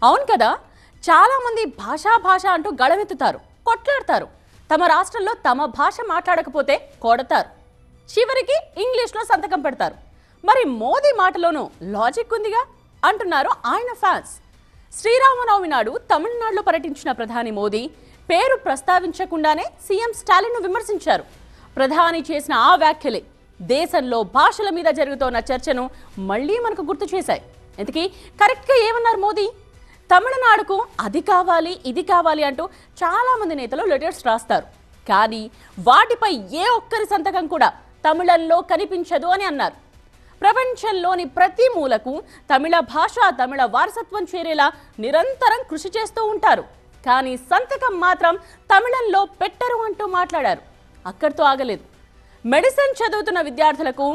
అవును కదా, చాలా మంది భాష అంటూ గళమెత్తుతారు, కొట్లాడతారు. తమ రాష్ట్రంలో తమ భాష మాట్లాడకపోతే కొడతారు, చివరికి ఇంగ్లీష్లో సంతకం పెడతారు. మరి మోదీ మాటలోనూ లాజిక్ ఉందిగా అంటున్నారు ఆయన ఫ్యాన్స్. శ్రీరామనవమి నాడు తమిళనాడులో పర్యటించిన ప్రధాని మోదీ పేరు ప్రస్తావించకుండానే సీఎం స్టాలిన్ను విమర్శించారు. ప్రధాని చేసిన ఆ వ్యాఖ్యలే దేశంలో భాషల మీద జరుగుతోన్న చర్చను మళ్లీ మనకు గుర్తు చేశాయి. ఇంతకీ కరెక్ట్గా ఏమన్నారు మోదీ? తమిళనాడుకు అది కావాలి ఇది కావాలి అంటూ చాలా మంది నేతలు లెటర్స్ రాస్తారు, కానీ వాటిపై ఏ ఒక్కరి సంతకం కూడా తమిళంలో కనిపించదు అని అన్నారు. ప్రపంచంలోని ప్రతి మూలకు తమిళ భాష తమిళ వారసత్వం చేరేలా నిరంతరం కృషి చేస్తూ ఉంటారు, కానీ సంతకం మాత్రం తమిళంలో పెట్టరు అంటూ మాట్లాడారు. అక్కడితో ఆగలేదు. మెడిసిన్ చదువుతున్న విద్యార్థులకు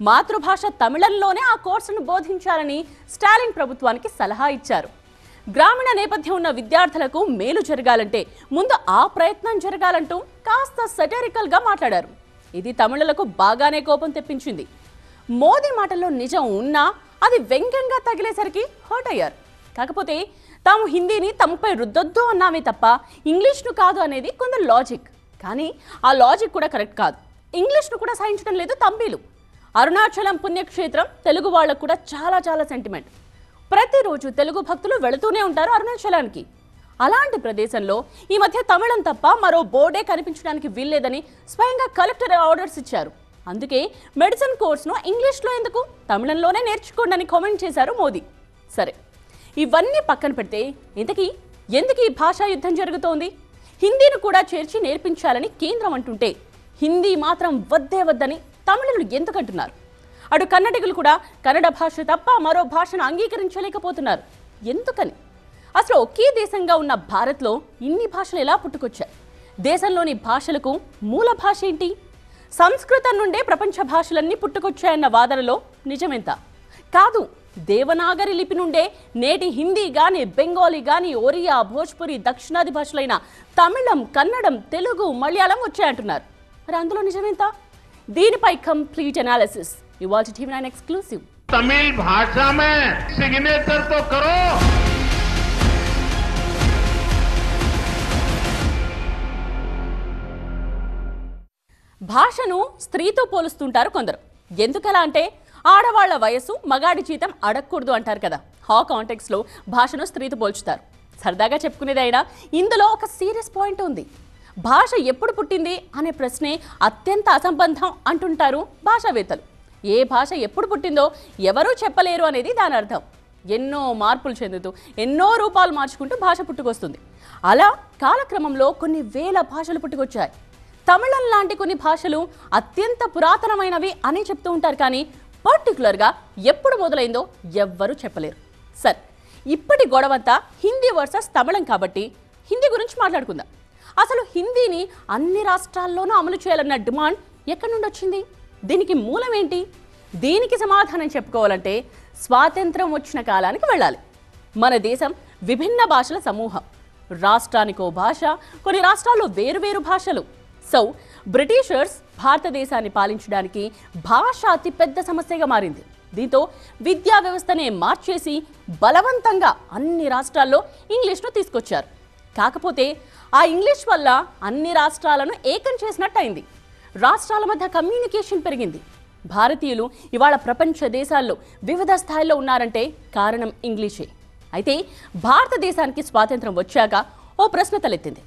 మాతృభాష తమిళంలోనే ఆ కోర్సును బోధించాలని స్టాలిన్ ప్రభుత్వానికి సలహా ఇచ్చారు. గ్రామీణ నేపథ్యం ఉన్న విద్యార్థులకు మేలు జరగాలంటే ముందు ఆ ప్రయత్నం జరగాలంటూ కాస్త సెటరికల్గా మాట్లాడారు. ఇది తమిళులకు బాగానే కోపం తెప్పించింది. మోదీ మాటల్లో నిజం ఉన్నా అది వ్యంగ్యంగా తగిలేసరికి హర్ట్ అయ్యారు. కాకపోతే తాము హిందీని తమపై రుద్దొద్దు అన్నామే తప్ప ఇంగ్లీష్ను కాదు అనేది కొందరు లాజిక్. కానీ ఆ లాజిక్ కూడా కరెక్ట్ కాదు. ఇంగ్లీష్ను కూడా సహించడం లేదు తమిళులు. అరుణాచలం పుణ్యక్షేత్రం తెలుగు వాళ్ళకు కూడా చాలా సెంటిమెంట్. ప్రతిరోజు తెలుగు భక్తులు వెళుతూనే ఉంటారు అరుణాచలానికి. అలాంటి ప్రదేశంలో ఈ మధ్య తమిళం తప్ప మరో బోర్డే కనిపించడానికి వీల్లేదని స్వయంగా కలెక్టర్ ఆర్డర్స్ ఇచ్చారు. అందుకే మెడిసిన్ కోర్సును ఇంగ్లీష్లో ఎందుకు, తమిళంలోనే నేర్చుకోండి అని కామెంట్ చేశారు మోదీ. సరే, ఇవన్నీ పక్కన పెడితే ఇంతకీ ఎందుకు ఈ భాషా యుద్ధం జరుగుతోంది? హిందీని కూడా చేర్చి నేర్పించాలని కేంద్రం అంటుంటే హిందీ మాత్రం వద్దే వద్దని తమిళులు ఎందుకంటున్నారు? అటు కన్నడిగులు కూడా కన్నడ భాష తప్ప మరో భాషను అంగీకరించలేకపోతున్నారు. ఎందుకని? అసలు ఒకే దేశంగా ఉన్న భారత్లో ఇన్ని భాషలు ఎలా పుట్టుకొచ్చాయి? దేశంలోని భాషలకు మూల భాష ఏంటి? సంస్కృతం నుండే ప్రపంచ భాషలన్నీ పుట్టుకొచ్చాయన్న వాదనలో నిజమెంత? కాదు, దేవనాగరి లిపి నుండే నేటి హిందీ గాని, బెంగాలీ గాని, ఒరియా, భోజ్పురి, దక్షిణాది భాషలైన తమిళం, కన్నడం, తెలుగు, మలయాళం వచ్చాయంటున్నారు. మరి అందులో నిజమెంత? దీనిపై కంప్లీట్ అనాలిసిస్ ఇవాళ టీవీ9 ఎక్స్క్లూసివ్. तमिल भाषा में सिग्नेचर तो करो। భాషను స్త్రీతో పోలుస్తుంటారు కొందరు. ఎందుకలా అంటే ఆడవాళ్ల వయసు మగాడి జీతం అడగకూడదు అంటారు కదా. ఆ కాంటెక్స్లో భాషను స్త్రీతో పోల్చుతారు. సరదాగా చెప్పుకునేది అయినా ఇందులో ఒక సీరియస్ పాయింట్ ఉంది. భాష ఎప్పుడు పుట్టింది అనే ప్రశ్నే అత్యంత అసంబద్ధం అంటుంటారు భాషావేత్తలు. ఏ భాష ఎప్పుడు పుట్టిందో ఎవరూ చెప్పలేరు అనేది దాని అర్థం. ఎన్నో మార్పులు చెందుతూ ఎన్నో రూపాలు మార్చుకుంటూ భాష పుట్టుకొస్తుంది. అలా కాలక్రమంలో కొన్ని వేల భాషలు పుట్టుకొచ్చాయి. తమిళం లాంటి కొన్ని భాషలు అత్యంత పురాతనమైనవి అని చెప్తూ ఉంటారు, కానీ పర్టికులర్గా ఎప్పుడు మొదలైందో ఎవ్వరూ చెప్పలేరు. సరే, ఇప్పటి గొడవంతా హిందీ వర్సెస్ తమిళం కాబట్టి హిందీ గురించి మాట్లాడుకుందాం. అసలు హిందీని అన్ని రాష్ట్రాల్లోనూ అమలు చేయాలన్న డిమాండ్ ఎక్కడి నుండి వచ్చింది? దీనికి మూలం ఏంటి? దీనికి సమాధానం చెప్పుకోవాలంటే స్వాతంత్రం వచ్చిన కాలానికి వెళ్ళాలి. మన దేశం విభిన్న భాషల సమూహం. రాష్ట్రానికో భాష, కొన్ని రాష్ట్రాల్లో వేరువేరు భాషలు. సో బ్రిటిషర్స్ భారతదేశాన్ని పాలించడానికి భాష అతిపెద్ద సమస్యగా మారింది. దీంతో విద్యా వ్యవస్థనే మార్చేసి బలవంతంగా అన్ని రాష్ట్రాల్లో ఇంగ్లీష్ను తీసుకొచ్చారు. కాకపోతే ఆ ఇంగ్లీష్ వల్ల అన్ని రాష్ట్రాలను ఏకం చేసినట్టయింది. రాష్ట్రాల మధ్య కమ్యూనికేషన్ పెరిగింది. భారతీయులు ఇవాళ ప్రపంచ దేశాల్లో వివిధ స్థాయిల్లో ఉన్నారంటే కారణం ఇంగ్లీషే. అయితే భారతదేశానికి స్వాతంత్రం వచ్చాక ఓ ప్రశ్న తలెత్తింది.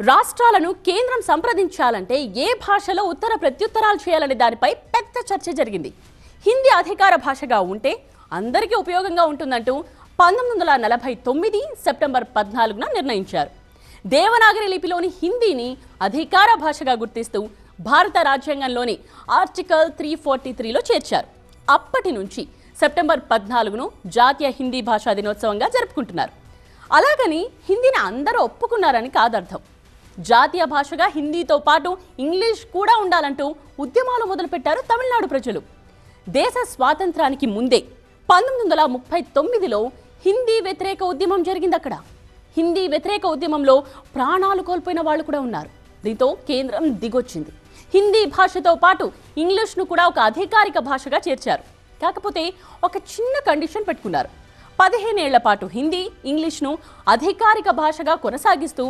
రాష్ట్రాలను కేంద్రం సంప్రదించాలంటే ఏ భాషలో ఉత్తర ప్రత్యుత్తరాలు చేయాలనే దానిపై పెద్ద చర్చ జరిగింది. హిందీ అధికార భాషగా ఉంటే అందరికీ ఉపయోగంగా ఉంటుందంటూ 1949 సెప్టెంబర్ 14న నిర్ణయించారు. దేవనాగరి లిపిలోని హిందీని అధికార భాషగా గుర్తిస్తూ భారత రాజ్యాంగంలోని ఆర్టికల్ 343లో చేర్చారు. అప్పటి నుంచి సెప్టెంబర్ 14ను జాతీయ హిందీ భాషా దినోత్సవంగా జరుపుకుంటున్నారు. అలాగని హిందీని అందరూ ఒప్పుకున్నారని కాదర్థం. జాతీయ భాషగా హిందీతో పాటు ఇంగ్లీష్ కూడా ఉండాలంటూ ఉద్యమాలు మొదలుపెట్టారు తమిళనాడు ప్రజలు. దేశ స్వాతంత్రానికి ముందే 1939లో హిందీ వ్యతిరేక ఉద్యమం జరిగింది. అక్కడ హిందీ వ్యతిరేక ఉద్యమంలో ప్రాణాలు కోల్పోయిన వాళ్ళు కూడా ఉన్నారు. దీంతో కేంద్రం దిగొచ్చింది. హిందీ భాషతో పాటు ఇంగ్లీష్ను కూడా ఒక అధికారిక భాషగా చేర్చారు. కాకపోతే ఒక చిన్న కండిషన్ పెట్టుకున్నారు. 15 ఏళ్ల పాటు హిందీ, ఇంగ్లీష్ను అధికారిక భాషగా కొనసాగిస్తూ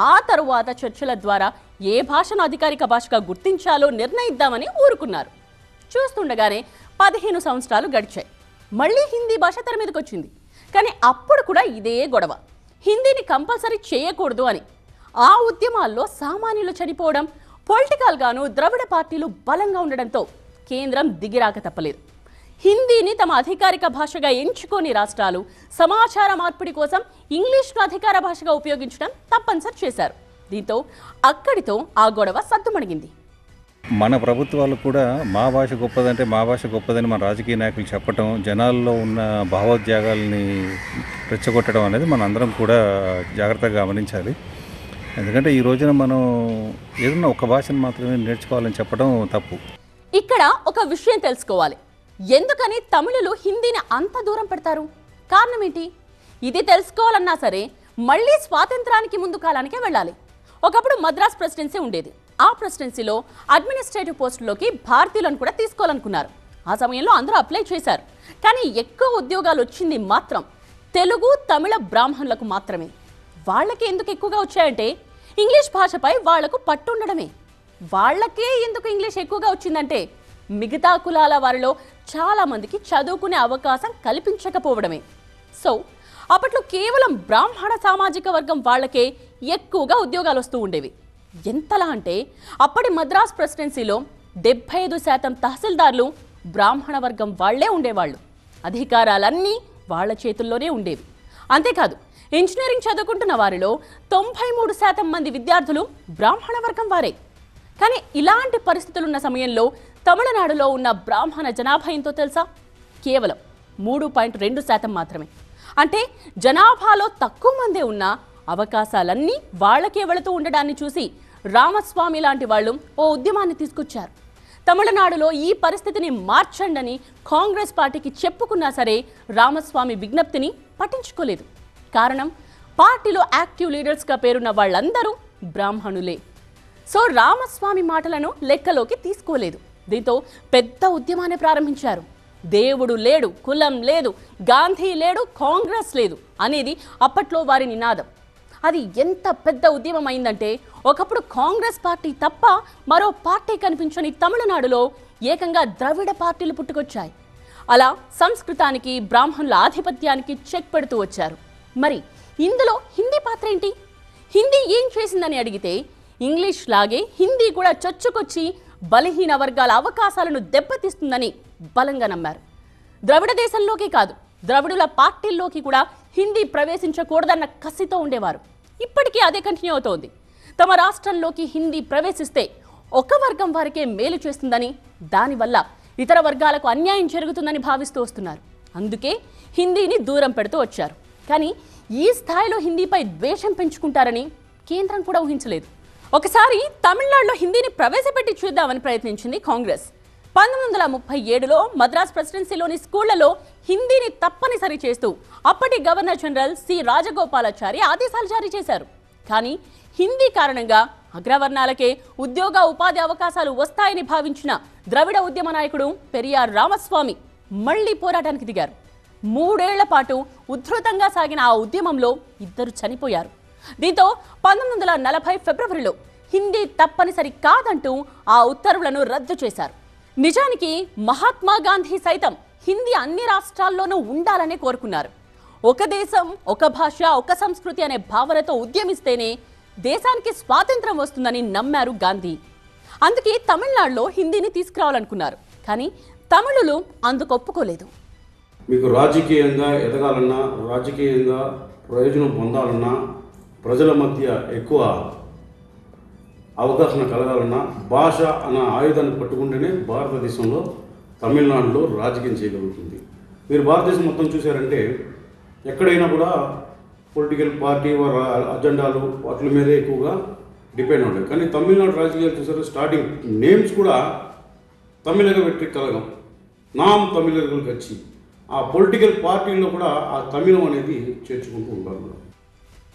ఆ తరువాత చర్చల ద్వారా ఏ భాషను అధికారిక భాషగా గుర్తించాలో నిర్ణయిద్దామని ఊరుకున్నారు. చూస్తుండగానే 15 సంవత్సరాలు గడిచాయి. మళ్ళీ హిందీ భాష తెర మీదకి వచ్చింది. కానీ అప్పుడు కూడా ఇదే గొడవ, హిందీని కంపల్సరీ చేయకూడదు అని. ఆ ఉద్యమాల్లో సామాన్యులు చనిపోవడం, పొలిటికల్గాను ద్రవిడ పార్టీలు బలంగా ఉండడంతో కేంద్రం దిగిరాక తప్పలేదు. హిందీని తమ అధికారిక భాషగా ఎంచుకొని రాష్ట్రాలు సమాచార మార్పిడి కోసం ఇంగ్లీష్ను అధికార భాషగా ఉపయోగించడం తప్పనిసరి చేశారు. దీంతో అక్కడితో ఆ గొడవ సద్దుమణిగింది. మన ప్రభుత్వాలు కూడా మా భాష గొప్పదంటే మా భాష గొప్పదని మన రాజకీయ నాయకులు చెప్పటం, జనాల్లో ఉన్న భావోద్వేగాల్ని రెచ్చగొట్టడం అనేది మన అందరం కూడా జాగ్రత్తగా గమనించాలి. ఎందుకంటే ఈ రోజున మనం ఏదన్నా ఒక భాషను మాత్రమే నేర్చుకోవాలని చెప్పడం తప్పు. ఇక్కడ ఒక విషయం తెలుసుకోవాలి. ఎందుకని తమిళులు హిందీని అంత దూరం పెడతారు? కారణం ఏంటి? ఇది తెలుసుకోవాలన్నా సరే మళ్ళీ స్వాతంత్రానికి ముందు కాలానికే వెళ్ళాలి. ఒకప్పుడు మద్రాస్ ప్రెసిడెన్సీ ఉండేది. ఆ ప్రెసిడెన్సీలో అడ్మినిస్ట్రేటివ్ పోస్టుల్లోకి భారతీయులను కూడా తీసుకోవాలనుకున్నారు. ఆ సమయంలో అందరూ అప్లై చేశారు. కానీ ఎక్కువ ఉద్యోగాలు వచ్చింది మాత్రం తెలుగు, తమిళ బ్రాహ్మణులకు మాత్రమే. వాళ్ళకి ఎందుకు ఎక్కువగా వచ్చాయంటే ఇంగ్లీష్ భాషపై వాళ్లకు పట్టు ఉండడమే. వాళ్ళకే ఎందుకు ఇంగ్లీష్ ఎక్కువగా వచ్చిందంటే మిగతా కులాల వారిలో చాలా మందికి చదువుకునే అవకాశం కల్పించకపోవడమే. సో అప్పట్లో కేవలం బ్రాహ్మణ సామాజిక వర్గం వాళ్ళకే ఎక్కువగా ఉద్యోగాలు వస్తూ ఉండేవి. ఎంతలా అంటే అప్పటి మద్రాస్ ప్రెసిడెన్సీలో 75% తహసీల్దార్లు బ్రాహ్మణ వర్గం వాళ్లే ఉండేవాళ్ళు. అధికారాలన్నీ వాళ్ళ చేతుల్లోనే ఉండేవి. అంతేకాదు, ఇంజనీరింగ్ చదువుకుంటున్న వారిలో 93% మంది విద్యార్థులు బ్రాహ్మణ వర్గం వారే. కానీ ఇలాంటి పరిస్థితులున్న సమయంలో తమిళనాడులో ఉన్న బ్రాహ్మణ జనాభా ఎంతో తెలుసా? కేవలం 3.2% మాత్రమే. అంటే జనాభాలో తక్కువ మందే ఉన్న అవకాశాలన్నీ వాళ్ళకే వెళుతూ ఉండడాన్ని చూసి రామస్వామి లాంటి వాళ్ళు ఓ ఉద్యమాన్ని తీసుకొచ్చారు. తమిళనాడులో ఈ పరిస్థితిని మార్చండని కాంగ్రెస్ పార్టీకి చెప్పుకున్నా సరే రామస్వామి విజ్ఞప్తిని పట్టించుకోలేదు. కారణం, పార్టీలో యాక్టివ్ లీడర్స్గా పేరున్న వాళ్ళందరూ బ్రాహ్మణులే. సో రామస్వామి మాటలను లెక్కలోకి తీసుకోలేదు. దీంతో పెద్ద ఉద్యమాన్ని ప్రారంభించారు. దేవుడు లేడు, కులం లేదు, గాంధీ లేడు, కాంగ్రెస్ లేదు అనేది అప్పట్లో వారి నినాదం. అది ఎంత పెద్ద ఉద్యమం అయిందంటే ఒకప్పుడు కాంగ్రెస్ పార్టీ తప్ప మరో పార్టీ కనిపించని తమిళనాడులో ఏకంగా ద్రవిడ పార్టీలు పుట్టుకొచ్చాయి. అలా సంస్కృతానికి, బ్రాహ్మణుల ఆధిపత్యానికి చెక్ పెడుతూ వచ్చారు. మరి ఇందులో హిందీ పాత్ర ఏంటి? హిందీ ఏం చేసిందని అడిగితే ఇంగ్లీష్ లాగే హిందీ కూడా చొచ్చుకొచ్చి బలహీన వర్గాల అవకాశాలను దెబ్బతీస్తుందని బలంగా నమ్మారు. ద్రవిడ దేశంలోకి కాదు, ద్రవిడుల పార్టీల్లోకి కూడా హిందీ ప్రవేశించకూడదన్న కసితో ఉండేవారు. ఇప్పటికీ అదే కంటిన్యూ అవుతోంది. తమ రాష్ట్రంలోకి హిందీ ప్రవేశిస్తే ఒక వర్గం వారికే మేలు చేస్తుందని, దానివల్ల ఇతర వర్గాలకు అన్యాయం జరుగుతుందని భావిస్తూ వస్తున్నారు. అందుకే హిందీని దూరం పెడుతూ వచ్చారు. కానీ ఈ స్థాయిలో హిందీపై ద్వేషం పెంచుకుంటారని కేంద్రం కూడా ఊహించలేదు. ఒకసారి తమిళనాడులో హిందీని ప్రవేశపెట్టి చూద్దామని ప్రయత్నించింది కాంగ్రెస్. 1937లో మద్రాస్ ప్రెసిడెన్సీలోని స్కూళ్లలో హిందీని తప్పనిసరి చేస్తూ అప్పటి గవర్నర్ జనరల్ సి రాజగోపాలాచారి ఆదేశాలు జారీ చేశారు. కానీ హిందీ కారణంగా అగ్రవర్ణాలకే ఉద్యోగ ఉపాధి అవకాశాలు వస్తాయని భావించిన ద్రవిడ ఉద్యమ నాయకుడు పెరియార్ రామస్వామి మళ్లీ పోరాటానికి దిగారు. 3 ఏళ్ల పాటు ఉధృతంగా సాగిన ఆ ఉద్యమంలో 2 చనిపోయారు. దీంతో 1940 ఫిబ్రవరిలో హిందీ తప్పనిసరి కాదంటూ ఆ ఉత్తర్వులను రద్దు చేశారు. నిజానికి మహాత్మా గాంధీ సైతం హిందీ అన్ని రాష్ట్రాల్లోనూ ఉండాలనే కోరుకున్నారు. ఒక దేశం, ఒక భాష, ఒక సంస్కృతి అనే భావనతో ఉద్యమిస్తేనే దేశానికి స్వాతంత్రం వస్తుందని నమ్మారు గాంధీ. అందుకే తమిళనాడులో హిందీని తీసుకురావాలనుకున్నారు. కానీ తమిళులు అందుకు ఒప్పుకోలేదు. మీకు రాజకీయంగా ఎదగాలన్నా, రాజకీయంగా ప్రయోజనం పొందాలన్నా, ప్రజల మధ్య ఎక్కువ అవగాహన కలగాలన్నా భాష అన్న ఆయుధాన్ని పట్టుకుంటేనే భారతదేశంలో తమిళనాడులో రాజకీయం చేయగలుగుతుంది. మీరు భారతదేశం మొత్తం చూశారంటే ఎక్కడైనా కూడా పొలిటికల్ పార్టీ వారి అజెండాలు వాటి మీదే ఎక్కువగా డిపెండ్ ఉంటాయి. కానీ తమిళనాడు రాజకీయాలు చూసారు, స్టార్టింగ్ నేమ్స్ కూడా తమిళగా పెట్టి కలగం, నామ్ తమిళர்களுக்கு కచ్చి, ఆ పొలిటికల్ పార్టీల్లో కూడా ఆ తమిళం అనేది చేర్చుకుంటూ ఉంటారు.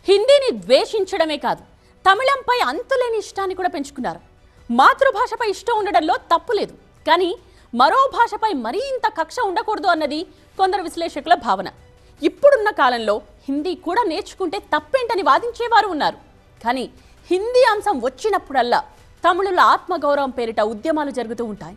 హిందీని ద్వేషించడమే కాదు, తమిళంపై అంతులేని ఇష్టాన్ని కూడా పెంచుకున్నారు. మాతృభాషపై ఇష్టం ఉండడంలో తప్పులేదు. కానీ మరో భాషపై మరీ ఇంత కక్ష ఉండకూడదు అన్నది కొందరు విశ్లేషకుల భావన. ఇప్పుడున్న కాలంలో హిందీ కూడా నేర్చుకుంటే తప్పేంటని వాదించేవారు ఉన్నారు. కానీ హిందీ అంశం వచ్చినప్పుడల్లా తమిళుల ఆత్మగౌరవం పేరిట ఉద్యమాలు జరుగుతూ ఉంటాయి.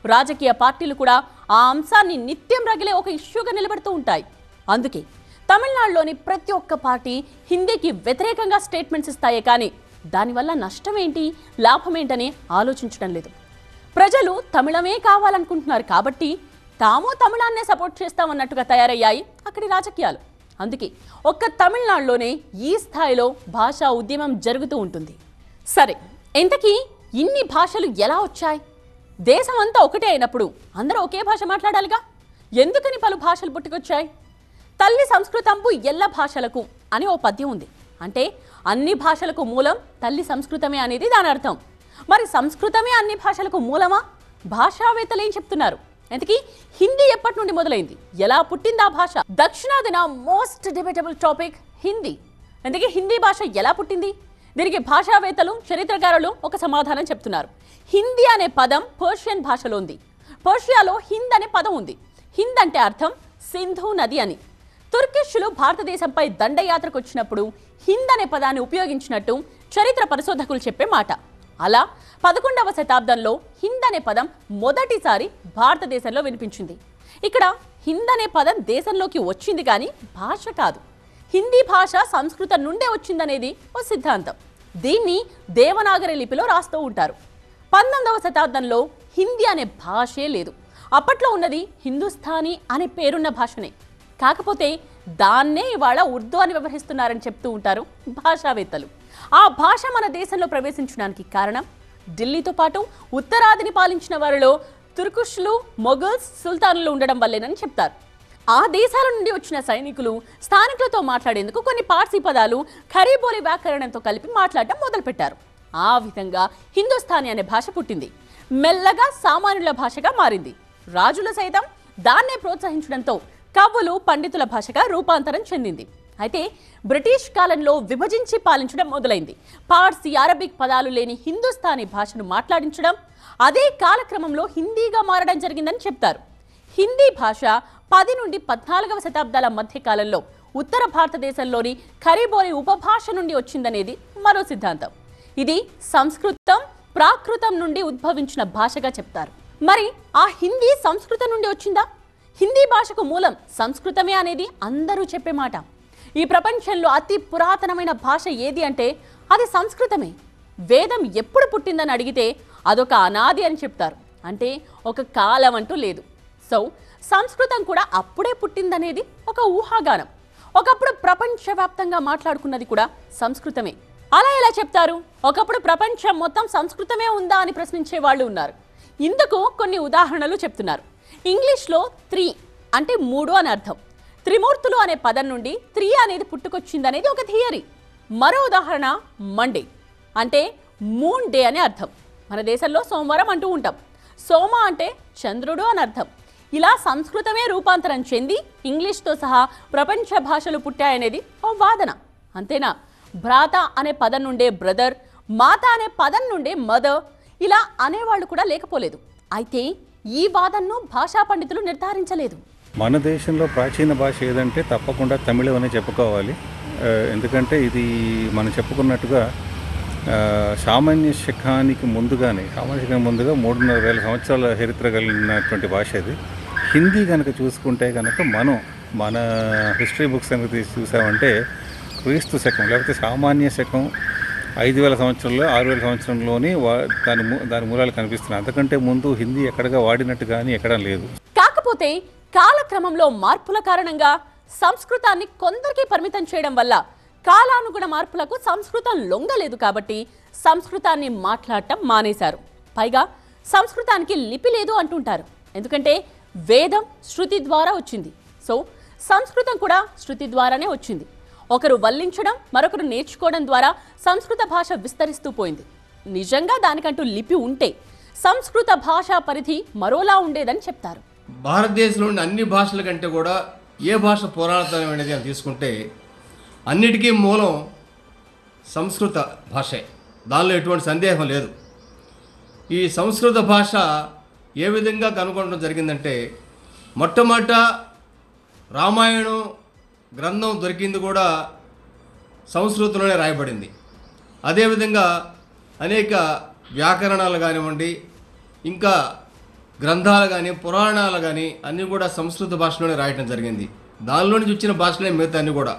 రాజకీయ పార్టీలు కూడా ఆ అంశాన్ని నిత్యం రగిలే ఒక ఇష్యూగా నిలబడుతూ ఉంటాయి. అందుకే తమిళనాడులోని ప్రతి ఒక్క పార్టీ హిందీకి వ్యతిరేకంగా స్టేట్మెంట్స్ ఇస్తాయే కానీ దానివల్ల నష్టం ఏంటి, లాభం ఏంటని ఆలోచించడం లేదు. ప్రజలు తమిళమే కావాలనుకుంటున్నారు కాబట్టి తాము తమిళాన్నే సపోర్ట్ చేస్తామన్నట్టుగా తయారయ్యాయి అక్కడి రాజకీయాలు. అందుకే ఒక్క తమిళనాడులోనే ఈ స్థాయిలో భాషా ఉద్యమం జరుగుతూ ఉంటుంది. సరే, ఇంతకీ ఇన్ని భాషలు ఎలా వచ్చాయి? దేశం అంతా ఒకటే అయినప్పుడు అందరూ ఒకే భాష మాట్లాడాలిగా. ఎందుకని పలు భాషలు పుట్టుకొచ్చాయి? తల్లి సంస్కృతంపు ఎల్ల భాషలకు అని ఓ పద్యం ఉంది. అంటే అన్ని భాషలకు మూలం తల్లి సంస్కృతమే అనేది దాని అర్థం. మరి సంస్కృతమే అన్ని భాషలకు మూలమా? భాషావేత్తలు ఏం చెప్తున్నారు? ఎందుకీ హిందీ ఎప్పటి నుండి మొదలైంది, ఎలా పుట్టింది ఆ భాష? దక్షిణాదిన మోస్ట్ డిబేటబుల్ టాపిక్ హిందీ. అందుకే హిందీ భాష ఎలా పుట్టింది? దీనికి భాషావేత్తలు, చరిత్రకారులు ఒక సమాధానం చెప్తున్నారు. హిందీ అనే పదం పర్షియన్ భాషలో ఉంది. పర్షియాలో హింద్ అనే పదం ఉంది. హింద్ అంటే అర్థం సింధు నది అని. తుర్కిష్లు భారతదేశంపై దండయాత్రకు వచ్చినప్పుడు హింద్ అనే పదాన్ని ఉపయోగించినట్టు చరిత్ర పరిశోధకులు చెప్పే మాట. అలా 11వ శతాబ్దంలో హింద్ అనే పదం మొదటిసారి భారతదేశంలో వినిపించింది. ఇక్కడ హింద్ అనే పదం దేశంలోకి వచ్చింది కానీ భాష కాదు. హిందీ భాష సంస్కృతం నుండే వచ్చిందనేది ఓ సిద్ధాంతం. దీన్ని దేవనాగరి లిపిలో రాస్తూ ఉంటారు. 19వ శతాబ్దంలో హిందీ అనే భాషే లేదు. అప్పట్లో ఉన్నది హిందుస్థానీ అనే పేరున్న భాషనే. కాకపోతే దాన్నే ఇవాళ ఉర్దూ అని వ్యవహరిస్తున్నారని చెప్తూ ఉంటారు భాషావేత్తలు. ఆ భాష మన దేశంలో ప్రవేశించడానికి కారణం ఢిల్లీతో పాటు ఉత్తరాదిని పాలించిన వారిలో తుర్కుష్లు, మొఘల్స్, సుల్తానులు ఉండడం వల్లేనని చెప్తారు. ఆ దేశాల నుండి వచ్చిన సైనికులు స్థానికులతో మాట్లాడేందుకు కొన్ని పార్సీ పదాలు ఖరీబోలి వ్యాకరణంతో కలిపి మాట్లాడటం మొదలుపెట్టారు. ఆ విధంగా హిందుస్థానీ అనే భాష పుట్టింది. మెల్లగా సామాన్యుల భాషగా మారింది. రాజులు సైతం దాన్నే ప్రోత్సహించడంతో కవులు, పండితుల భాషగా రూపాంతరం చెందింది. అయితే బ్రిటిష్ కాలంలో విభజించి పాలించడం మొదలైంది. పార్సీ, అరబిక్ పదాలు లేని హిందుస్థానీ భాషను మాట్లాడించడం, అదే కాలక్రమంలో హిందీగా మారడం జరిగిందని చెప్తారు. హిందీ భాష 10 నుండి 14వ శతాబ్దాల మధ్య కాలంలో ఉత్తర భారతదేశంలోని ఖరీబోలి ఉపభాష నుండి వచ్చిందనేది మరో సిద్ధాంతం. ఇది సంస్కృతం, ప్రాకృతం నుండి ఉద్భవించిన భాషగా చెప్తారు. మరి ఆ హిందీ సంస్కృతం నుండి వచ్చిందా? హిందీ భాషకు మూలం సంస్కృతమే అనేది అందరూ చెప్పే మాట. ఈ ప్రపంచంలో అతి పురాతనమైన భాష ఏది అంటే అది సంస్కృతమే. వేదం ఎప్పుడు పుట్టిందని అడిగితే అదొక అనాది అని చెప్తారు. అంటే ఒక కాలం అంటూ లేదు. సో సంస్కృతం కూడా అప్పుడే పుట్టిందనేది ఒక ఊహాగానం. ఒకప్పుడు ప్రపంచవ్యాప్తంగా మాట్లాడుకున్నది కూడా సంస్కృతమే. అలా ఎలా చెప్తారు? ఒకప్పుడు ప్రపంచం మొత్తం సంస్కృతమే ఉందా అని ప్రశ్నించే వాళ్ళు ఉన్నారు. ఇందుకు కొన్ని ఉదాహరణలు చెప్తున్నారు. ఇంగ్లీష్లో 3 అంటే 3 అని అర్థం. త్రిమూర్తులు అనే పదం నుండి 3 అనేది పుట్టుకొచ్చిందనేది ఒక థియరీ. మరో ఉదాహరణ మండే అంటే మూన్ డే అని అర్థం. మన దేశంలో సోమవారం అంటూ ఉంటాం. సోమ అంటే చంద్రుడు అని అర్థం. ఇలా సంస్కృతమే రూపాంతరం చెంది ఇంగ్లీష్తో సహా ప్రపంచ భాషలు పుట్టాయనేది ఓ వాదన. అంతేనా? భ్రాత అనే పదం నుండే బ్రదర్, మాత అనే పదం నుండే మదర్, ఇలా అనేవాళ్ళు కూడా లేకపోలేదు. అయితే ఈ వాదనను భాషా పండితులు నిర్ధారించలేదు. మన దేశంలో ప్రాచీన భాష ఏదంటే తప్పకుండా తమిళం అనే చెప్పుకోవాలి. ఎందుకంటే ఇది మనం చెప్పుకున్నట్టుగా సామాన్య శకానికి ముందుగానే 3,500 సంవత్సరాల చరిత్ర కలిగినటువంటి భాష ఇది. హిందీ కనుక చూసుకుంటే కనుక మన హిస్టరీ బుక్స్ కనుక తీసి చూసామంటే క్రీస్తు శకం లేకపోతే సామాన్య శకం 5,000 సంవత్సరంలో 6,000 సంవత్సరంలోని దాని మూలాలు కనిపిస్తున్నాయి. అంతకంటే ముందు హిందీ ఎక్కడగా వాడినట్టు కానీ ఎక్కడా లేదు. కాకపోతే కాలక్రమంలో మార్పుల కారణంగా సంస్కృతాన్ని కొందరికి పరిమితం చేయడం వల్ల కాలానుగుణ మార్పులకు సంస్కృతం లొంగలేదు. కాబట్టి సంస్కృతాన్ని మాట్లాడటం మానేశారు. పైగా సంస్కృతానికి లిపి లేదు అంటుంటారు. ఎందుకంటే వేదం శృతి ద్వారా వచ్చింది. సో సంస్కృతం కూడా శృతి ద్వారానే వచ్చింది. ఒకరు వల్లించడం, మరొకరు నేర్చుకోవడం ద్వారా సంస్కృత భాష విస్తరిస్తూ పోయింది. నిజంగా దానికంటూ లిపి ఉంటే సంస్కృత భాషా పరిధి మరోలా ఉండేదని చెప్తారు. భారతదేశంలోని అన్ని భాషల కంటే కూడా ఏ భాష పురాతనమైనది అని తీసుకుంటే అన్నిటికీ మూలం సంస్కృత భాషే. దానిలో ఎటువంటి సందేహం లేదు. ఈ సంస్కృత భాష ఏ విధంగా కనుగొనడం జరిగిందంటే మొట్టమొదట రామాయణం గ్రంథం దొరికింది కూడా సంస్కృతంలోనే రాయబడింది. అదేవిధంగా అనేక వ్యాకరణాలు కానివ్వండి, ఇంకా గ్రంథాలు కానీ పురాణాలు కానీ అన్నీ కూడా సంస్కృత భాషలోనే రాయటం జరిగింది. దానిలో నుంచి వచ్చిన భాషలే మిగతా అన్నీ కూడా.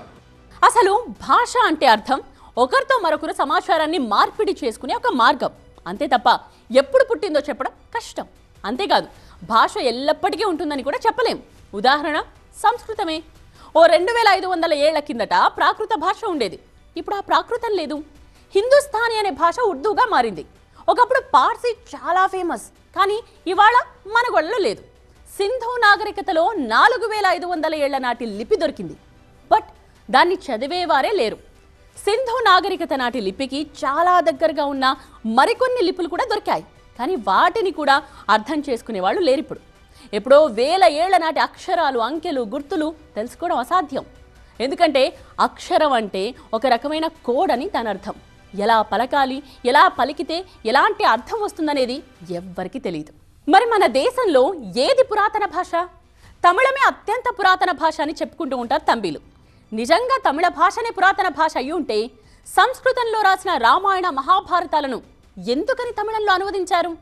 అసలు భాష అంటే అర్థం ఒకరితో మరొకరు సమాచారాన్ని మార్పిడి చేసుకునే ఒక మార్గం, అంతే తప్ప ఎప్పుడు పుట్టిందో చెప్పడం కష్టం. అంతేకాదు భాష ఎల్లప్పటికీ ఉంటుందని కూడా చెప్పలేం. ఉదాహరణ సంస్కృతమే. ఓ 2500 ఏళ్ల కిందట ప్రాకృత భాష ఉండేది. ఇప్పుడు ఆ ప్రాకృతం లేదు. హిందుస్థానీ అనే భాష ఉర్దూగా మారింది. ఒకప్పుడు పార్సీ చాలా ఫేమస్, కానీ ఇవాళ మన గొడవలో లేదు. సింధు నాగరికతలో 4500 ఏళ్ల నాటి లిపి దొరికింది, బట్ దాన్ని చదివేవారే లేరు. సింధు నాగరికత నాటి లిపికి చాలా దగ్గరగా ఉన్న మరికొన్ని లిపులు కూడా దొరికాయి, కానీ వాటిని కూడా అర్థం చేసుకునే వాళ్ళు లేరు. ఎప్పుడో 1000 ఏళ్ల నాటి అక్షరాలు, అంకెలు, గుర్తులు తెలుసుకోవడం అసాధ్యం. ఎందుకంటే అక్షరం అంటే ఒక రకమైన కోడ్ అని దాని అర్థం. ఎలా పలకాలి, ఎలా పలికితే ఎలాంటి అర్థం వస్తుందనేది ఎవ్వరికీ తెలియదు. మరి మన దేశంలో ఏది పురాతన భాష? తమిళమే అత్యంత పురాతన భాష అని చెప్పుకుంటూ ఉంటారు తంబీలు. నిజంగా తమిళ భాషనే పురాతన భాష అయి ఉంటే సంస్కృతంలో రాసిన రామాయణ మహాభారతాలను ఎందుకని తమిళంలో అనువదించారు?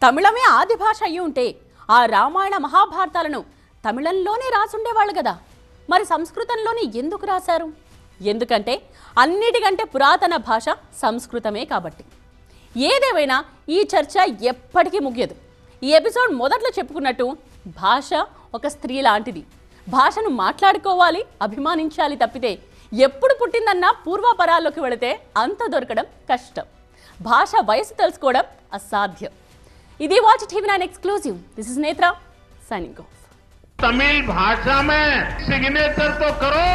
తమిళమే ఆది భాష అయి ఉంటే ఆ రామాయణ మహాభారతాలను తమిళంలోనే రాసుండేవాళ్ళు కదా. మరి సంస్కృతంలోనే ఎందుకు రాశారు? ఎందుకంటే అన్నిటికంటే పురాతన భాష సంస్కృతమే కాబట్టి. ఏదేమైనా ఈ చర్చ ఎప్పటికీ ముగియదు. ఈ ఎపిసోడ్ మొదట్లో చెప్పుకున్నట్టు భాష ఒక స్త్రీ లాంటిది. భాషను మాట్లాడుకోవాలి, అభిమానించాలి తప్పితే ఎప్పుడు పుట్టిందన్నా పూర్వపరాల్లోకి వెళితే అంత దొరకడం కష్టం. భాష వయసు తెలుసుకోవడం అసాధ్యం. ఇది watch TV9 exclusive. This is Netra signing off. Tamil भाषा में सिग्नेचर तो करो.